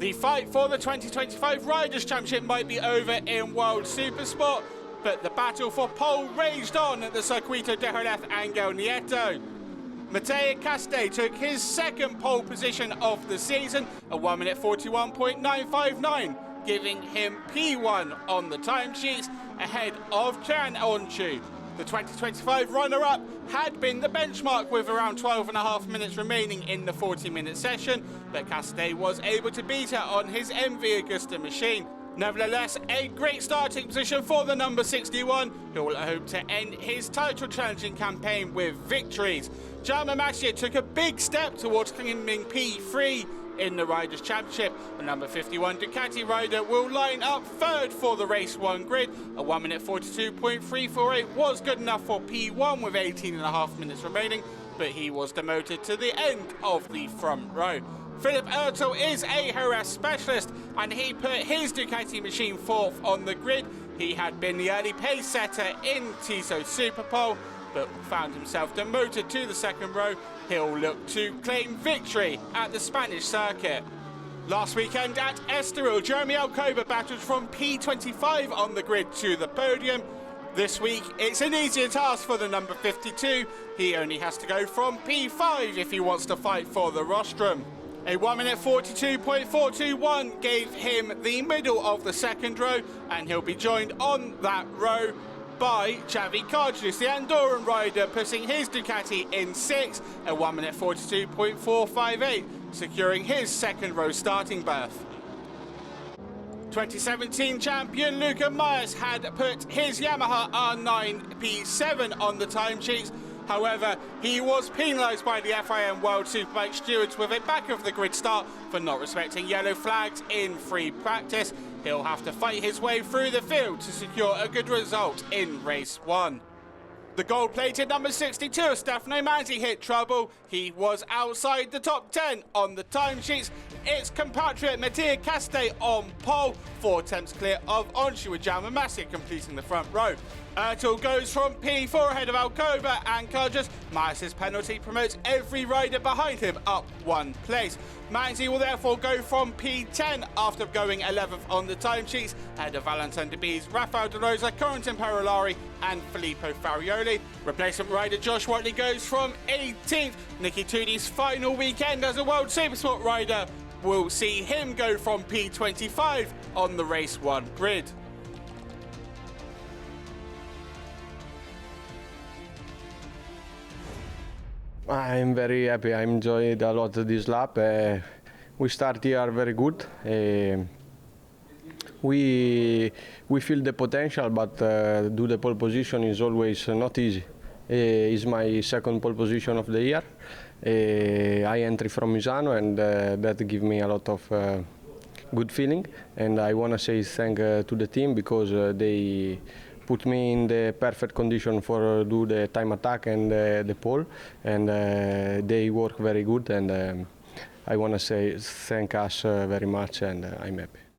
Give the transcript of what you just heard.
The fight for the 2025 Riders' Championship might be over in World Supersport, but the battle for pole raged on at the Circuito de Jerez Angel Nieto. Mattia Casadei took his second pole position of the season, a 1 minute 41.959, giving him P1 on the timesheets ahead of Can Onchu. The 2025 runner-up had been the benchmark with around 12.5 minutes remaining in the 40-minute session, but Casadei was able to beat her on his MV Augusta machine. Nevertheless, a great starting position for the number 61, who will hope to end his title challenging campaign with victories. Jaume Masia took a big step towards claiming P3 in the Riders' Championship. The number 51 Ducati rider will line up third for the Race 1 grid. A 1 minute 42.348 was good enough for P1 with 18.5 minutes remaining, but he was demoted to the end of the front row. Philip Ertel is a Jerez specialist, and he put his Ducati machine fourth on the grid. He had been the early pace setter in Tissot's Superpole, but found himself demoted to the second row. He'll look to claim victory at the Spanish circuit. Last weekend at Estoril, Jeremy Alcoba battled from P25 on the grid to the podium. This week, it's an easier task for the number 52. He only has to go from P5 if he wants to fight for the rostrum. A 1 minute 42.421 gave him the middle of the second row, and he'll be joined on that row by Xavi Cardenas, the Andorran rider, putting his Ducati in sixth, a 1 minute 42.458, securing his second row starting berth. 2017 champion Luca Myers had put his Yamaha R9 P7 on the timesheets. However, he was penalised by the FIM World Superbike stewards with a back of the grid start for not respecting yellow flags in free practice. He'll have to fight his way through the field to secure a good result in race 1. The gold-plated number 62, Stefano Manzi, hit trouble. He was outside the top 10 on the timesheets. Its compatriot Mattia Casadei on pole, 4 attempts clear of Onchu, with Jaume Masia completing the front row. Ertel goes from P4 ahead of Alcoba and Cardenas. Myers' penalty promotes every rider behind him up 1 place. Manzi will therefore go from P10 after going 11th on the timesheets ahead of Valentin de Bees, Rafael De Rosa, Corentin Perolari and Filippo Farioli. Replacement rider Josh Watley goes from 18th. Nicky Tudi's final weekend as a World Supersport rider will see him go from P25 on the Race 1 grid. I'm very happy. I enjoyed a lot this lap. We start here very good. We feel the potential, but do the pole position is always not easy. It's my second pole position of the year. I enter from Misano, and that gives me a lot of good feeling. And I want to say thank to the team because they put me in the perfect condition for do the time attack and the pole, and they work very good. And I want to say thank us very much, and I'm happy.